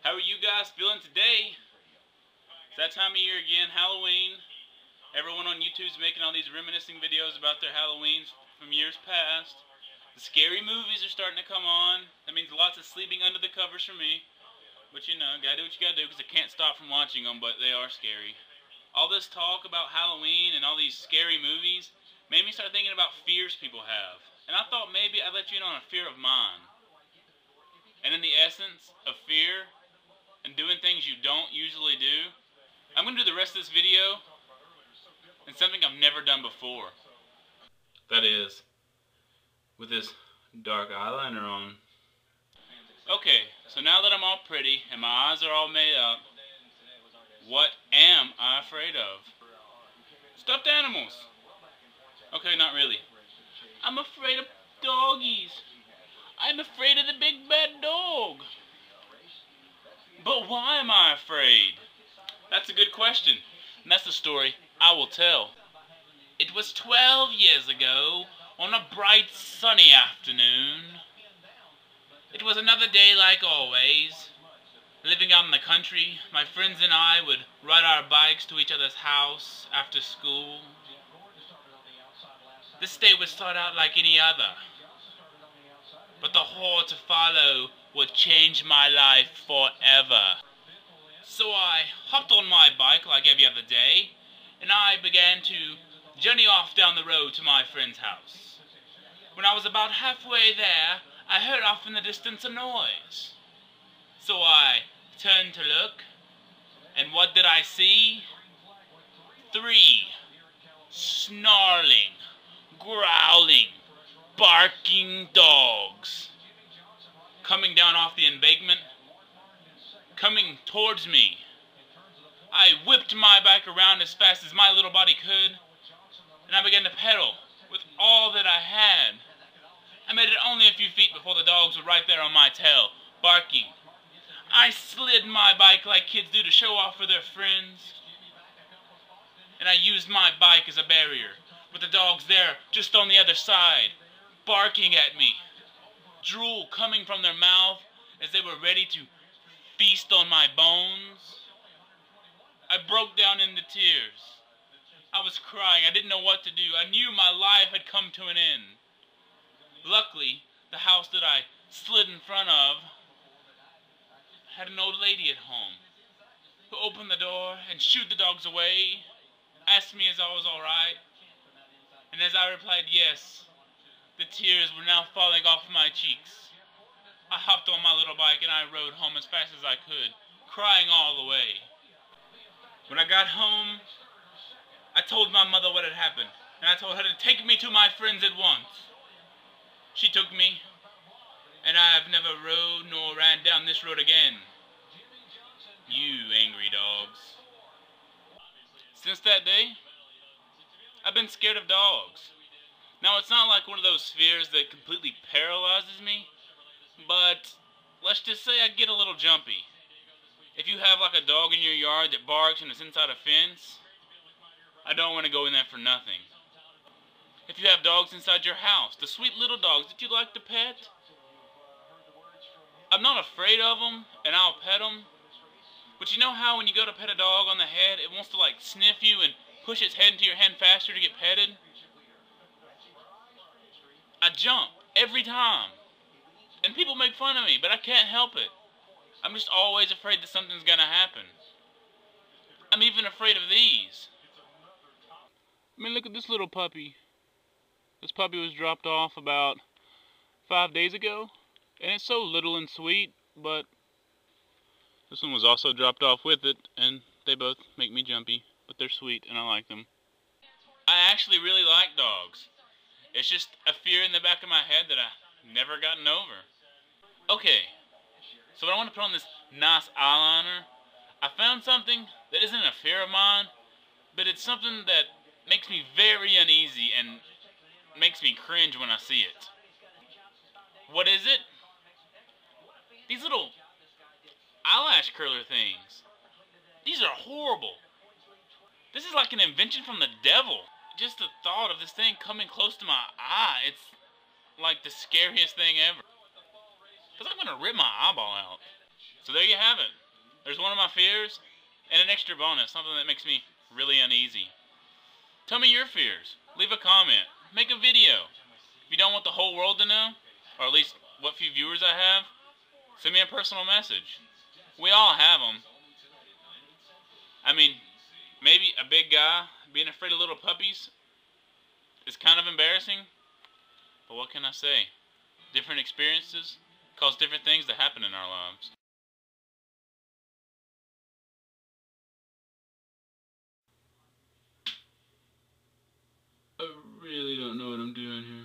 How are you guys feeling today? It's that time of year again, Halloween. Everyone on YouTube's making all these reminiscing videos about their Halloweens from years past. The scary movies are starting to come on. That means lots of sleeping under the covers for me. But you know, gotta do what you gotta do because I can't stop from watching them, but they are scary. All this talk about Halloween and all these scary movies made me start thinking about fears people have. And I thought maybe I'd let you in on a fear of mine. And in the essence of fear and doing things you don't usually do, I'm going to do the rest of this video in something I've never done before. That is, with this dark eyeliner on. Okay, so now that I'm all pretty and my eyes are all made up, what am I afraid of? Stuffed animals. Okay, not really. I'm afraid of doggies. I'm afraid of the big bad dog. But why am I afraid? That's a good question, and that's the story I will tell. It was 12 years ago, on a bright sunny afternoon. It was another day like always. Living out in the country, my friends and I would ride our bikes to each other's house after school. This day would start out like any other, but the horror to follow would change my life forever. So I hopped on my bike like every other day, and I began to journey off down the road to my friend's house. When I was about halfway there, I heard off in the distance a noise. So I turned to look, and what did I see? 3 snarling, growling, barking dogs coming down off the embankment, coming towards me. I whipped my bike around as fast as my little body could, and I began to pedal with all that I had. I made it only a few feet before the dogs were right there on my tail, barking. I slid my bike like kids do to show off for their friends, and I used my bike as a barrier, with the dogs there just on the other side, barking at me, drool coming from their mouth as they were ready to feast on my bones. I broke down into tears. I was crying. I didn't know what to do. I knew my life had come to an end. Luckily, the house that I slid in front of had an old lady at home who opened the door and shooed the dogs away, asked me as I was all right, and as I replied yes, the tears were now falling off my cheeks. I hopped on my little bike and I rode home as fast as I could, crying all the way. When I got home, I told my mother what had happened, and I told her to take me to my friends at once. She took me, and I have never rode nor ran down this road again. You angry dogs. Since that day, I've been scared of dogs. Now, it's not like one of those fears that completely paralyzes me, but let's just say I get a little jumpy. If you have like a dog in your yard that barks and it's inside a fence, I don't want to go in there for nothing. If you have dogs inside your house, the sweet little dogs that you like to pet, I'm not afraid of them, and I'll pet them. But you know how when you go to pet a dog on the head, it wants to like sniff you and push its head into your hand faster to get petted? I jump every time. And people make fun of me, but I can't help it. I'm just always afraid that something's gonna happen. I'm even afraid of these. I mean, look at this little puppy. This puppy was dropped off about 5 days ago, and it's so little and sweet, but this one was also dropped off with it, and they both make me jumpy, but they're sweet, and I like them. I actually really like dogs. It's just a fear in the back of my head that I've never gotten over. Okay, so when I want to put on this nice eyeliner, I found something that isn't a fear of mine, but it's something that makes me very uneasy and makes me cringe when I see it. What is it? These little eyelash curler things. These are horrible. This is like an invention from the devil. Just the thought of this thing coming close to my eye, it's like the scariest thing ever. Because I'm going to rip my eyeball out. So there you have it. There's one of my fears, and an extra bonus, something that makes me really uneasy. Tell me your fears. Leave a comment. Make a video. If you don't want the whole world to know, or at least what few viewers I have, send me a personal message. We all have them. I mean, maybe a big guy being afraid of little puppies is kind of embarrassing, but what can I say? Different experiences cause different things to happen in our lives. I really don't know what I'm doing here.